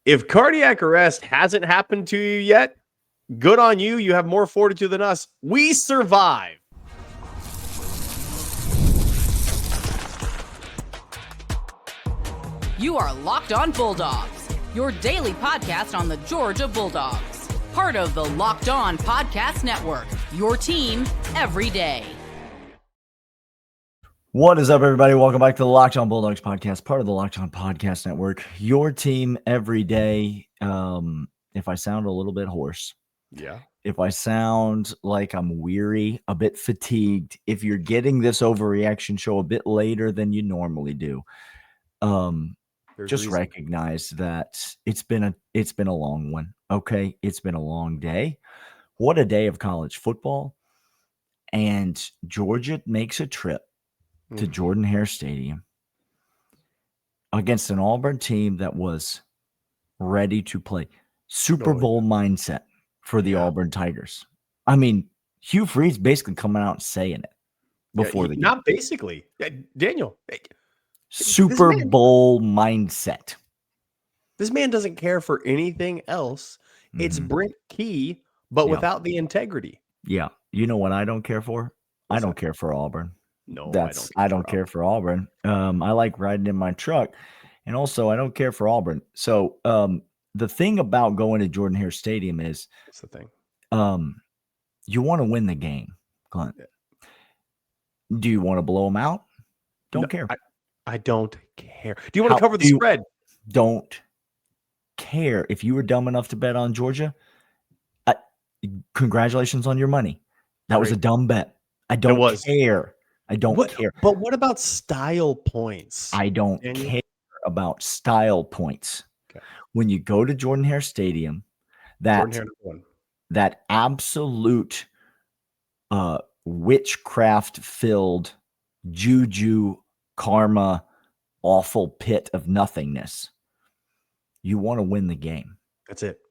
If cardiac arrest hasn't happened to you yet, good on you. You have more fortitude than us. We survive. You are Locked On Bulldogs, your daily podcast on the Georgia Bulldogs. Part of the Locked On Podcast Network, your team every day. What is up, everybody? Welcome back to the Locked On Bulldogs podcast, part of the Locked On Podcast Network, your team every day. If I sound a little bit hoarse, if I sound like I'm weary, a bit fatigued, if you're getting this overreaction show a bit later than you normally do, just recognize that it's been a long one. Okay, it's been a long day. What a day of college football. And Georgia makes a trip to Jordan-Hare Stadium against an Auburn team that was ready to play. Super Bowl mindset for the Auburn Tigers. I mean, Hugh Freeze basically coming out and saying it before the game. Not basically. Daniel. Super Bowl mindset. This man doesn't care for anything else. It's Brent Key, but without the integrity. Yeah. You know what I don't care for? I don't care for Auburn. No, I don't care for Auburn. I like riding in my truck. And also, I don't care for Auburn. So the thing about going to Jordan-Hare Stadium is that's the thing. You want to win the game, Clint. Yeah. Do you want to blow them out? Don't care. I don't care. Do you want to cover the spread? Don't care. If you were dumb enough to bet on Georgia, congratulations on your money. That was a dumb bet. I don't care. I don't care. But what about style points? I don't care about style points. Okay. When you go to Jordan-Hare Stadium, that absolute witchcraft-filled juju karma, awful pit of nothingness. You want to win the game. That's it.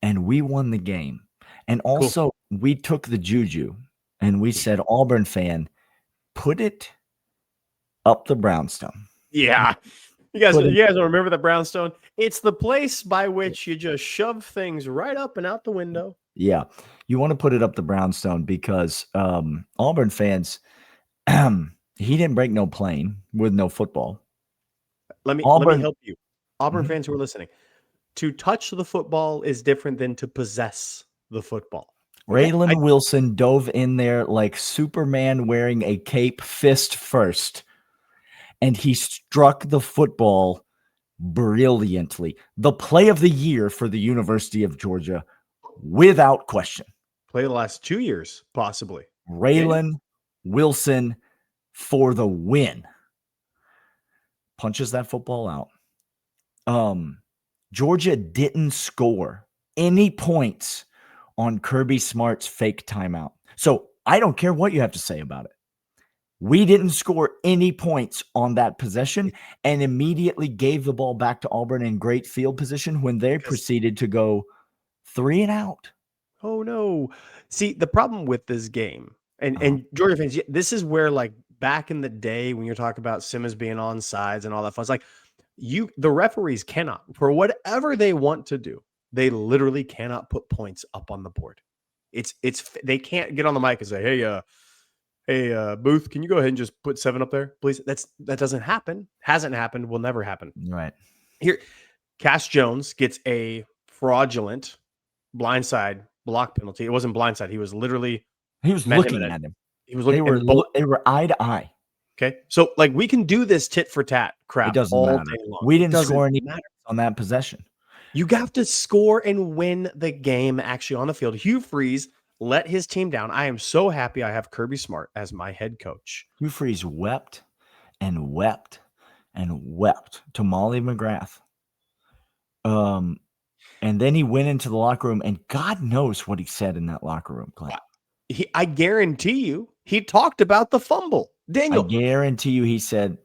And we won the game. And also, we took the juju and we said, Auburn fan, put it up the brownstone. Yeah. You guys remember the brownstone? It's the place by which you just shove things right up and out the window. Yeah. You want to put it up the brownstone because Auburn fans, he didn't break no plane with no football. Let me help you. Auburn fans who are listening. To touch the football is different than to possess the football. Raylan Wilson dove in there like Superman wearing a cape, fist first, and he struck the football brilliantly. The play of the year for the University of Georgia, without question. Play of the last 2 years, possibly. Raylan Wilson for the win. Punches that football out. Georgia didn't score any points on Kirby Smart's fake timeout. So I don't care what you have to say about it. We didn't score any points on that possession and immediately gave the ball back to Auburn in great field position when they proceeded to go 3 and out. Oh, no. See, the problem with this game, and Georgia fans, this is where, like, back in the day when you're talking about Simmons being on sides and all that fun, it's like the referees cannot, for whatever they want to do, they literally cannot put points up on the board. They can't get on the mic and say, hey, Booth, can you go ahead and just put 7 up there, please? That doesn't happen. Hasn't happened. Will never happen. Right. Here, Cass Jones gets a fraudulent blindside block penalty. It wasn't blindside. He was looking at him. He was looking. They were eye to eye. Okay, so like we can do this tit for tat crap. It doesn't all matter. day long. We didn't score any on that possession. You have to score and win the game actually on the field. Hugh Freeze let his team down. I am so happy I have Kirby Smart as my head coach. Hugh Freeze wept and wept and wept to Molly McGrath. And then he went into the locker room, and God knows what he said in that locker room, Clint. I guarantee you, he talked about the fumble. Daniel, I guarantee you, he said,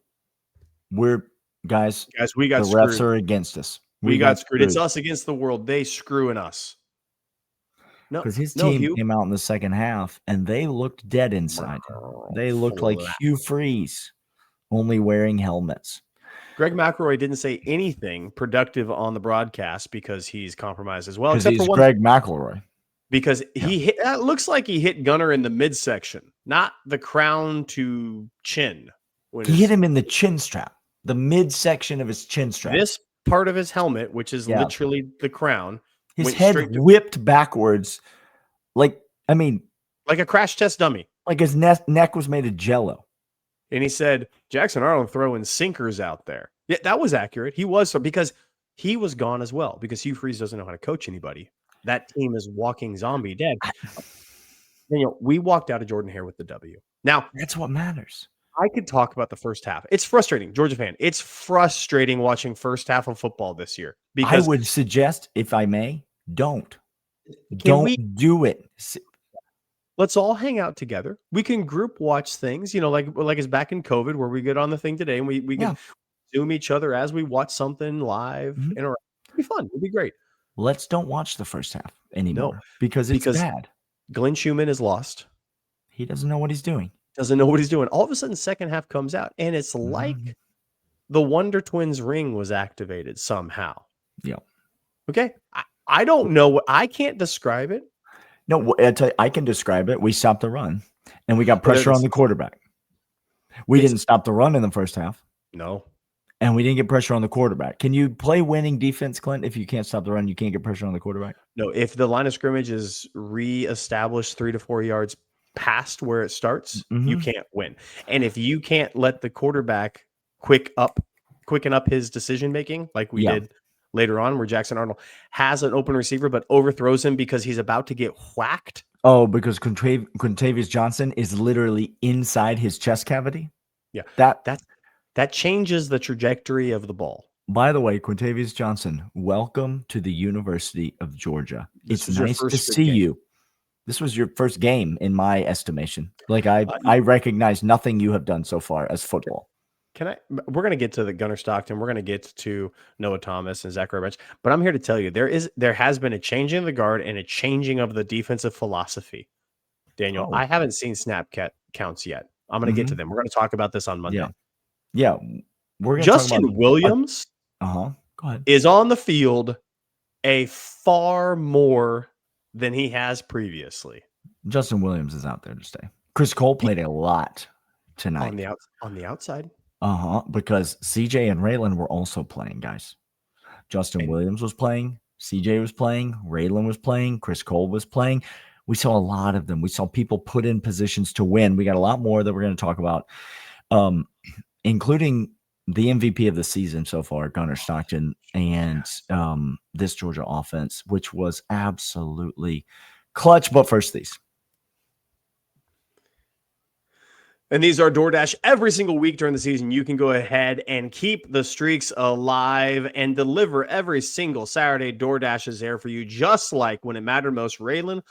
we got the screwed. Refs are against us. We got screwed. It's us against the world. They screwing us. No, because his team came out in the second half, and they looked dead inside. They looked like Hugh Freeze, only wearing helmets. Greg McElroy didn't say anything productive on the broadcast because he's compromised as well. Because Except he's for one, Greg McElroy. because he hit. It looks like he hit Gunner in the midsection, not the crown to chin. He hit him in the chin strap, the midsection of his chin strap. This part of his helmet, which is literally the crown, his head whipped backwards, like a crash test dummy. Like his neck was made of jello. And he said, Jackson Arnold throwing sinkers out there. Yeah, that was accurate. He was, because he was gone as well, because Hugh Freeze doesn't know how to coach anybody. That team is walking zombie dead. We walked out of Jordan-Hare with the W. Now, that's what matters. I could talk about the first half. It's frustrating, Georgia fan. It's frustrating watching first half of football this year. Because I would suggest, if I may, don't do it. Let's all hang out together. We can group watch things, like it's back in COVID where we get on the thing today and we can Zoom each other as we watch something live. It'll be fun. It'll be great. Let's don't watch the first half anymore because it's bad. Glenn Schumann is lost. He doesn't know what he's doing. All of a sudden, second half comes out and it's like the Wonder Twins ring was activated somehow. Yeah. Okay. I don't know. I can't describe it. No, I can describe it. We stopped the run, and we got pressure on the quarterback. We didn't stop the run in the first half. No. And we didn't get pressure on the quarterback. Can you play winning defense, Clint? If you can't stop the run, you can't get pressure on the quarterback? No, if the line of scrimmage is reestablished 3 to 4 yards past where it starts, you can't win. And if you can't let the quarterback quicken up his decision-making like we did later on, where Jackson Arnold has an open receiver but overthrows him because he's about to get whacked. Oh, because Quintavious Johnson is literally inside his chest cavity? Yeah. That changes the trajectory of the ball. By the way, Quintavious Johnson, welcome to the University of Georgia. It's nice to see you. This was your first game in my estimation. Like I recognize nothing you have done so far as football. We're going to get to the Gunner Stockton. We're going to get to Noah Thomas and Zachary Bench. But I'm here to tell you, there has been a changing of the guard and a changing of the defensive philosophy. Daniel, I haven't seen snap counts yet. I'm going to get to them. We're going to talk about this on Monday. Yeah. We're going Justin Williams Go ahead. is on the field a far more than he has previously. Justin Williams is out there to stay. Chris Cole played a lot tonight. On the outside. Because CJ and Raylan were also playing, guys. Justin Williams was playing, CJ was playing, Raylan was playing, Chris Cole was playing. We saw a lot of them. We saw people put in positions to win. We got a lot more that we're going to talk about, including the MVP of the season so far, Gunner Stockton, and this Georgia offense, which was absolutely clutch. But first, these. And these are DoorDash every single week during the season. You can go ahead and keep the streaks alive and deliver every single Saturday. DoorDash is there for you, just like when it mattered most. Raylan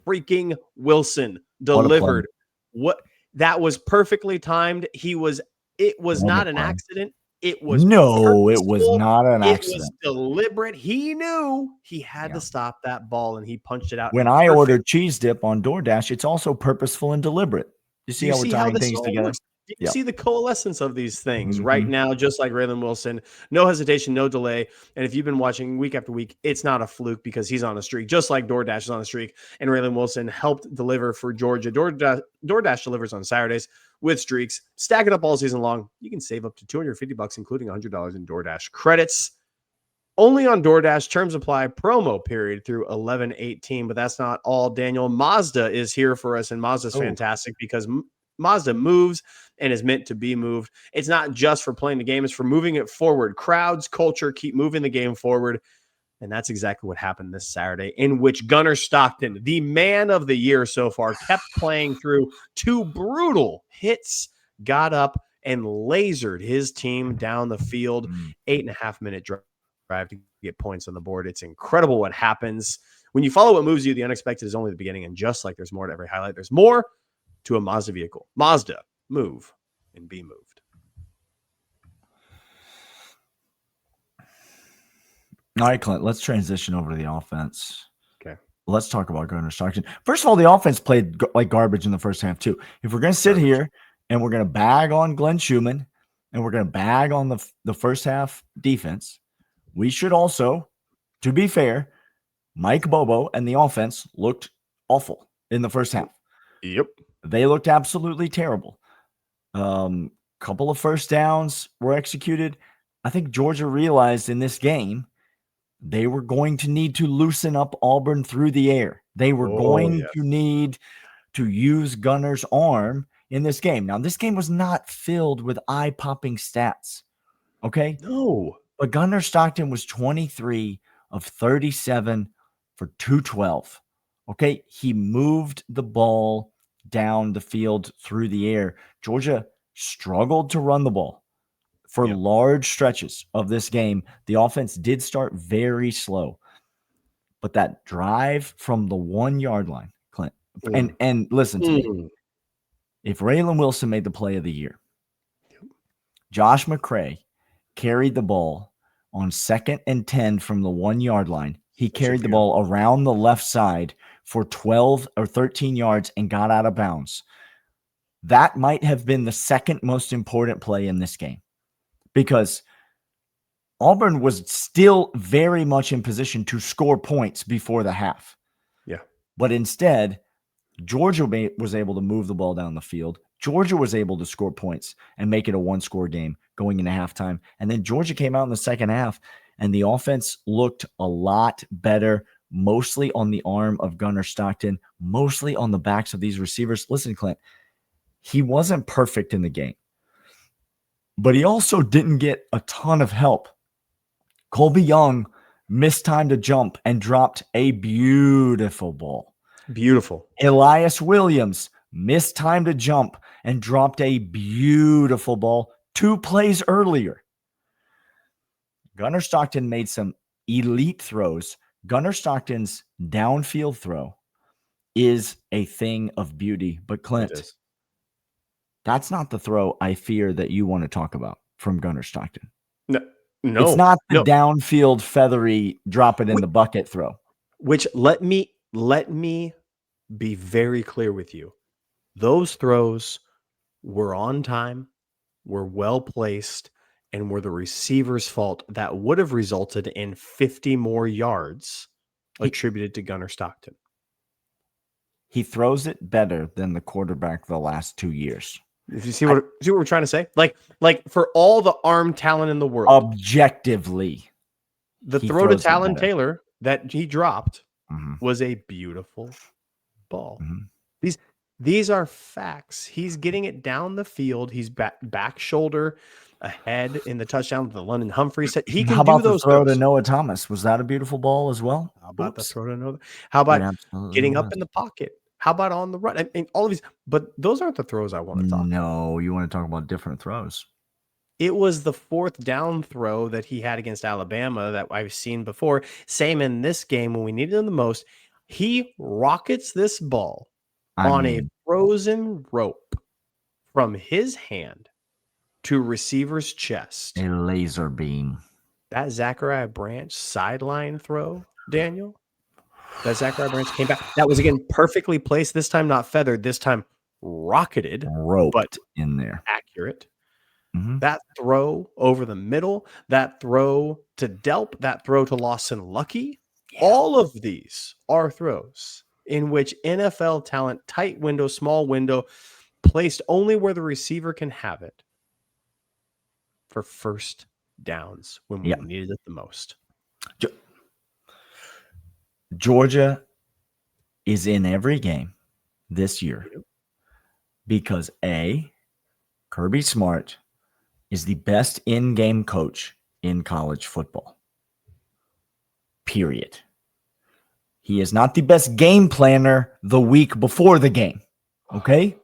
freaking Wilson delivered. What that was perfectly timed. It was not an accident. It was purposeful. It was not an accident. It was deliberate. He knew he had to stop that ball, and he punched it out. When I ordered cheese dip on DoorDash, it's also purposeful and deliberate. You see how we're tying things together? You see the coalescence of these things right now, just like Raylan Wilson. No hesitation, no delay. And if you've been watching week after week, it's not a fluke because he's on a streak, just like DoorDash is on a streak. And Raylan Wilson helped deliver for Georgia. DoorDash delivers on Saturdays with streaks. Stack it up all season long. You can save up to $250, including $100 in DoorDash credits. Only on DoorDash. Terms apply. Promo period through 11/18. But that's not all, Daniel. Mazda is here for us, and Mazda's fantastic because Mazda moves and is meant to be moved. It's not just for playing the game. It's for moving it forward. Crowds, culture, keep moving the game forward. And that's exactly what happened this Saturday, in which Gunner Stockton, the man of the year so far, kept playing through 2 brutal hits, got up, and lasered his team down the field. 8.5-minute drive to get points on the board. It's incredible what happens. When you follow what moves you, the unexpected is only the beginning. And just like there's more to every highlight, there's more to a Mazda vehicle. Mazda, move and be moved. All right, Clint, let's transition over to the offense. Okay. Let's talk about Gunner Stockton. First of all, the offense played like garbage in the first half, too. If we're going to sit here and we're going to bag on Glenn Schumann and we're going to bag on the first half defense, we should also, to be fair, Mike Bobo and the offense looked awful in the first half. Yep. They looked absolutely terrible. Couple of first downs were executed. I think Georgia realized in this game they were going to need to loosen up Auburn through the air. They were going to need to use Gunner's arm in this game. Now, this game was not filled with eye-popping stats, okay? No. But Gunner Stockton was 23 of 37 for 212, okay? He moved the ball down the field through the air. Georgia struggled to run the ball for large stretches of this game. The offense did start very slow, but that drive from the 1 yard line, Clint, and listen to me. If Raylan Wilson made the play of the year, Josh McCray carried the ball on 2nd and 10 from the 1 yard line. He carried the ball around the left side for 12 or 13 yards and got out of bounds. That might have been the second most important play in this game, because Auburn was still very much in position to score points before the half. Yeah. But instead, Georgia was able to move the ball down the field. Georgia was able to score points and make it a one-score game going into halftime. And then Georgia came out in the second half, and the offense looked a lot better, mostly on the arm of Gunner Stockton, mostly on the backs of these receivers. Listen, Clint, he wasn't perfect in the game, but he also didn't get a ton of help. Colby Young missed time to jump and dropped a beautiful ball. Beautiful. Elias Williams missed time to jump and dropped a beautiful ball 2 plays earlier. Gunner Stockton made some elite throws. Gunner Stockton's downfield throw is a thing of beauty. But Clint, that's not the throw I fear that you want to talk about from Gunner Stockton. No. It's not the downfield feathery drop it in the bucket throw. Which let me be very clear with you. Those throws were on time, were well placed, and were the receiver's fault that would have resulted in 50 more yards attributed to Gunner Stockton. He throws it better than the quarterback the last 2 years. If you see what we're trying to say, like for all the arm talent in the world, objectively, the throw to Talon Taylor that he dropped was a beautiful ball. These are facts. He's getting it down the field. He's back shoulder ahead in the touchdown with the London Humphreys. He can do those the throw throws. to Noah Thomas? Was that a beautiful ball as well? How about the throw to Noah? How about getting up in the pocket? How about on the run? I mean, all of these, but those aren't the throws I want to talk about. No, you want to talk about different throws. It was the 4th down throw that he had against Alabama that I've seen before. Same in this game when we needed him the most. He rockets this ball on a frozen rope from his hand to receiver's chest. A laser beam. That Zachariah Branch sideline throw, Daniel, that Zachariah Branch came back. That was, again, perfectly placed. This time not feathered. This time rocketed. Roped but in there. Accurate. That throw over the middle, that throw to Delp, that throw to Lawson Lucky, all of these are throws in which NFL talent, tight window, small window, placed only where the receiver can have it for first downs when we needed it the most. Georgia is in every game this year because Kirby Smart is the best in-game coach in college football. Period. He is not the best game planner the week before the game. Okay?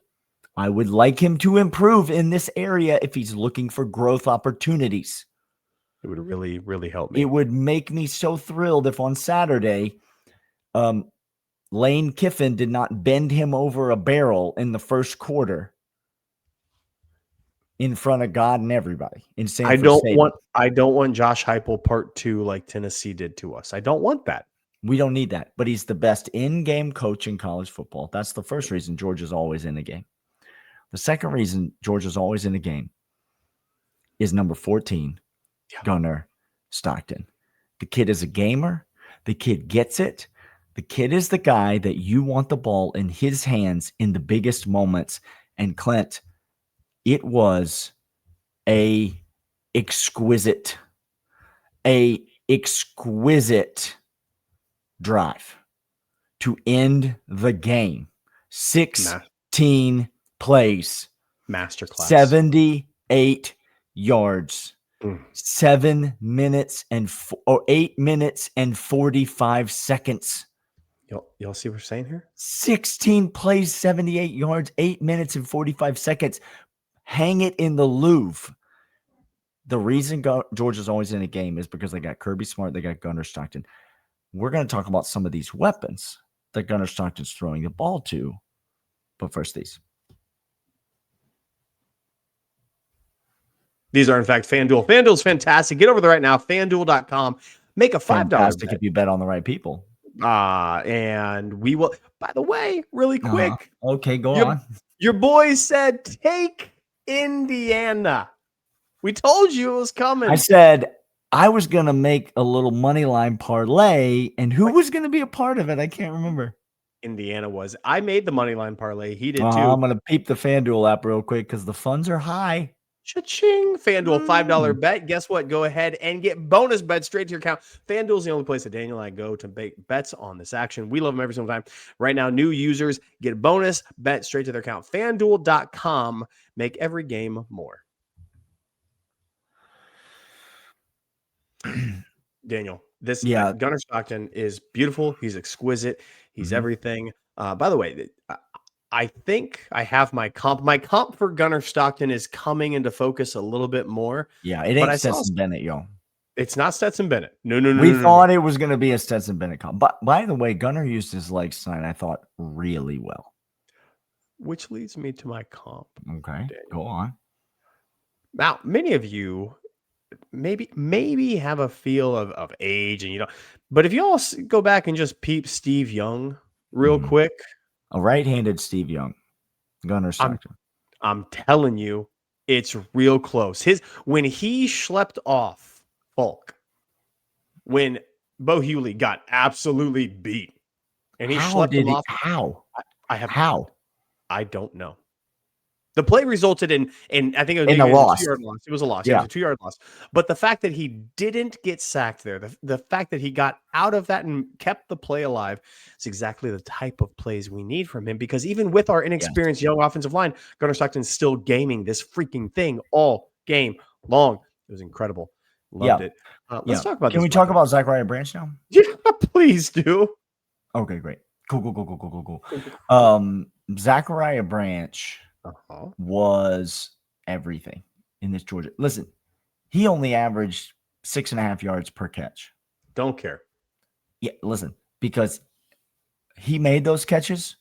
I would like him to improve in this area if he's looking for growth opportunities. It would really, really help me. It would make me so thrilled if on Saturday, Lane Kiffin did not bend him over a barrel in the first quarter in front of God and everybody in Sanford Stadium. I don't want Josh Heupel part 2 like Tennessee did to us. I don't want that. We don't need that. But he's the best in-game coach in college football. That's the first reason Georgia's always in a game. The second reason Georgia's always in a game is number 14, Gunnar Stockton. The kid is a gamer. The kid gets it. The kid is the guy that you want the ball in his hands in the biggest moments. And Clint, it was a exquisite drive to end the game. 16 plays. Masterclass. 78 yards. 7 minutes and 8 minutes and 45 seconds. Y'all see what we're saying here? 16 plays, 78 yards, 8 minutes and 45 seconds. Hang it in the Louvre. The reason Georgia's always in a game is because they got Kirby Smart, they got Gunnar Stockton. We're going to talk about some of these weapons that Gunnar Stockton's throwing the ball to. But first, these. These are, in fact, FanDuel. FanDuel's fantastic. Get over there right now, FanDuel.com. Make a $5 Fantastic bet. if you bet on the right people. And we will, by the way, really quick. Okay, go on. Your boys said take Indiana. We told you it was coming. I said I was going to make a little money line parlay, and who was going to be a part of it? I can't remember. Indiana was. I made the money line parlay. He did too. I'm going to peep the FanDuel app real quick because the funds are high. Cha-ching. FanDuel, $5 bet. Guess what? Go ahead and get bonus bets straight to your account. FanDuel's the only place that Daniel and I go to make bets on this action. We love them every single time. Right now, new users get a bonus bet straight to their account. FanDuel.com. Make every game more. Daniel, this Gunnar Stockton is beautiful. He's exquisite. He's everything. By the way, I think I have my comp. My comp for Gunnar Stockton is coming into focus a little bit more. Yeah, it ain't Stetson Bennett, yo. It's not Stetson Bennett. No. We thought it was going to be a Stetson Bennett comp. But by the way, Gunnar used his legs tonight, I thought, really well. Which leads me to my comp. Okay, Daniel. Go on. Now, many of you maybe have a feel of age, and but if you all go back and just peep Steve Young real quick. A right-handed Steve Young, Gunnar Stockton. I'm telling you, it's real close. When he schlepped off Falk, when Bo Hewley got absolutely beat, and he schlepped him off. How? I don't know. The play resulted in I think it was a loss. 2-yard loss. It was a loss. Yeah. It was a 2-yard loss. But the fact that he didn't get sacked there, the fact that he got out of that and kept the play alive is exactly the type of plays we need from him. Because even with our inexperienced young offensive line, Gunnar Stockton's still gaming this freaking thing all game long. It was incredible. Loved it. Let's talk about this. Can we talk about Zachariah Branch now? Yeah, please do. Okay, great. Cool. Zachariah Branch was everything in this Georgia. Listen, he only averaged 6.5 yards per catch. Don't care. Yeah, listen, because he made those catches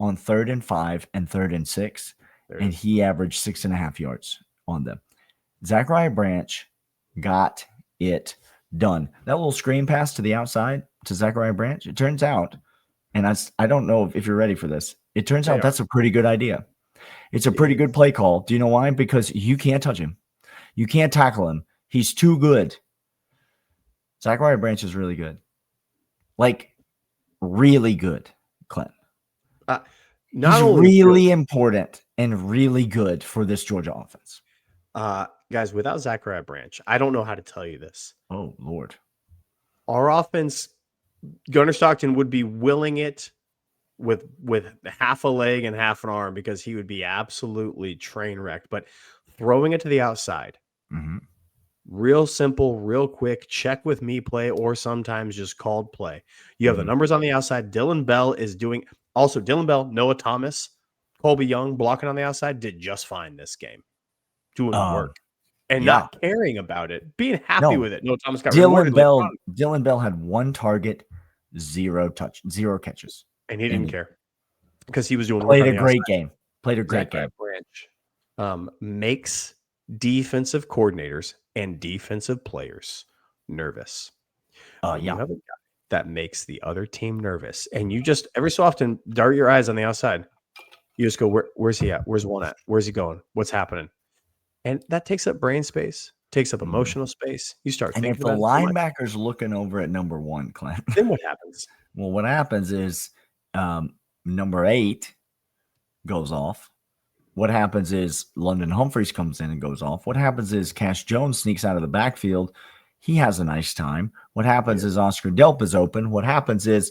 on 3rd and 5 and 3rd and 6, and he averaged 6.5 yards on them. Zachariah Branch got it done. That little screen pass to the outside to Zachariah Branch, it turns out, and I don't know if you're ready for this, it turns out that's a pretty good idea. It's a pretty good play call. Do you know why? Because you can't touch him. You can't tackle him. He's too good. Zachariah Branch is really good. Like, really good, Clint. He's really important and really good for this Georgia offense. Guys, without Zachariah Branch, I don't know how to tell you this. Oh, Lord. Our offense, Gunnar Stockton would be willing it with half a leg and half an arm because he would be absolutely train wrecked. But throwing it to the outside, real simple, real quick, check with me play, or sometimes just called play. You have the numbers on the outside. Dylan Bell is doing also Dylan Bell, Noah Thomas, Colby Young blocking on the outside did just fine this game, doing work and not caring about it, being happy with it. Noah Thomas got Dylan Bell had 1 target, 0 catches. And he didn't care because he was doing Played a great game. Played a great game. Branch makes defensive coordinators and defensive players nervous. You have a guy that makes the other team nervous, and you just every so often dart your eyes on the outside. You just go, where's he at? Where's one at? Where's he going? What's happening? And that takes up brain space, takes up emotional space. You start And if thinking the about it so much. linebacker's looking over at number 1, Clint, Then what happens? well, what happens is number 8 goes off. What happens is London Humphreys comes in and goes off. What happens is Cash Jones sneaks out of the backfield. He has a nice time. What happens is Oscar Delp is open. What happens is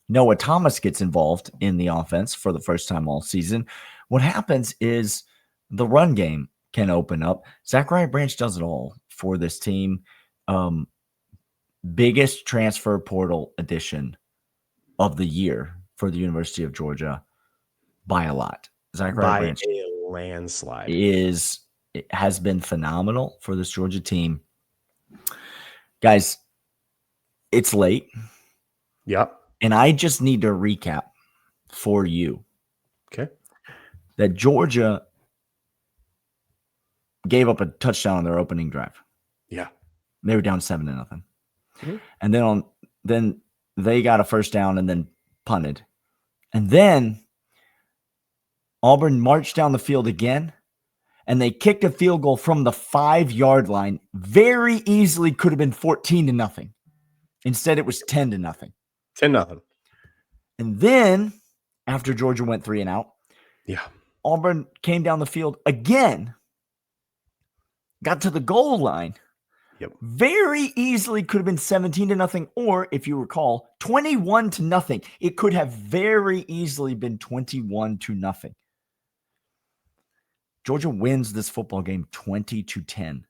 Noah Thomas gets involved in the offense for the first time all season. What happens is the run game can open up. Zachariah Branch does it all for this team. Biggest transfer portal addition of the year for the University of Georgia by a lot. Zachariah Branch a landslide. it has been phenomenal for this Georgia team. Guys, it's late. Yep. And I just need to recap for you. Okay. That Georgia gave up a touchdown on their opening drive. Yeah. They were down 7-0. Mm-hmm. And then they got a first down and then punted. And then Auburn marched down the field again, and they kicked a field goal from the 5-yard line. Very easily could have been 14-0. Instead, it was 10-0. 10-0. And then, after Georgia went 3 and out, Auburn came down the field again, got to the goal line. Yep. Very easily could have been 17-0, or if you recall, 21-0. It could have very easily been 21-0. Georgia wins this football game 20-10.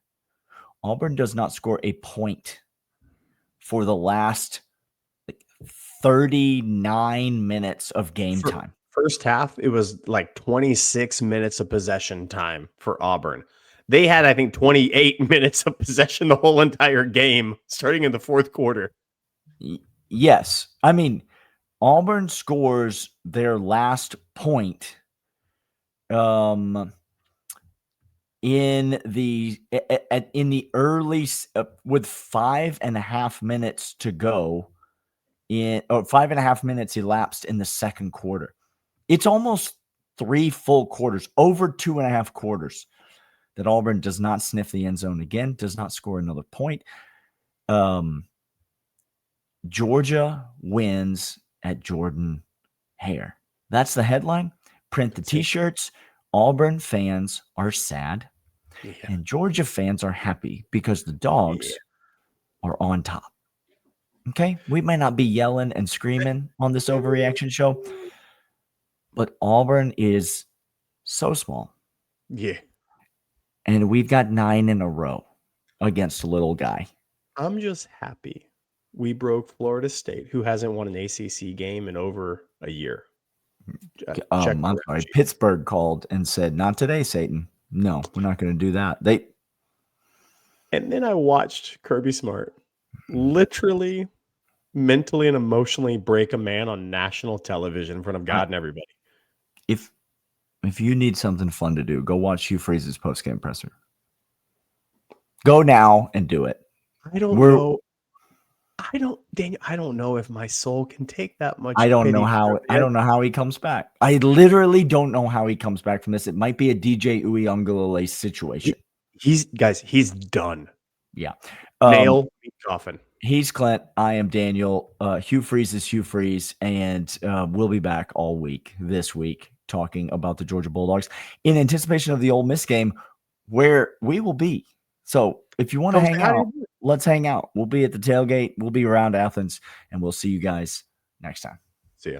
Auburn does not score a point for the last 39 minutes of game time. First half, it was like 26 minutes of possession time for Auburn. They had, I think, 28 minutes of possession the whole entire game, starting in the fourth quarter. Yes. I mean, Auburn scores their last point in the early with 5.5 minutes to go, 5.5 minutes elapsed in the second quarter. It's almost 3 full quarters, over 2.5 quarters, that Auburn does not sniff the end zone again, does not score another point. Georgia wins at Jordan-Hare. That's the headline. Print the T-shirts. Auburn fans are sad, and Georgia fans are happy because the Dogs are on top. Okay? We might not be yelling and screaming on this overreaction show, but Auburn is so small. Yeah. And we've got 9 in a row against a little guy. I'm just happy we broke Florida State, who hasn't won an ACC game in over a year. I'm sorry. Pittsburgh called and said, "Not today, Satan. No, we're not going to do that." And then I watched Kirby Smart literally, mentally, and emotionally break a man on national television in front of God and everybody. If you need something fun to do, go watch Hugh Freeze's post-game presser. Go now and do it. I don't know. Daniel, I don't know if my soul can take that much. I don't know how he comes back. I literally don't know how he comes back from this. It might be a DJ Uiagalelei situation. He's done. Yeah. Nail coffin. He's Clint. I am Daniel. Hugh Freeze is Hugh Freeze, and we'll be back all week this week talking about the Georgia Bulldogs in anticipation of the Ole Miss game, where we will be. So if you want to hang out, let's hang out. We'll be at the tailgate. We'll be around Athens, and we'll see you guys next time. See ya.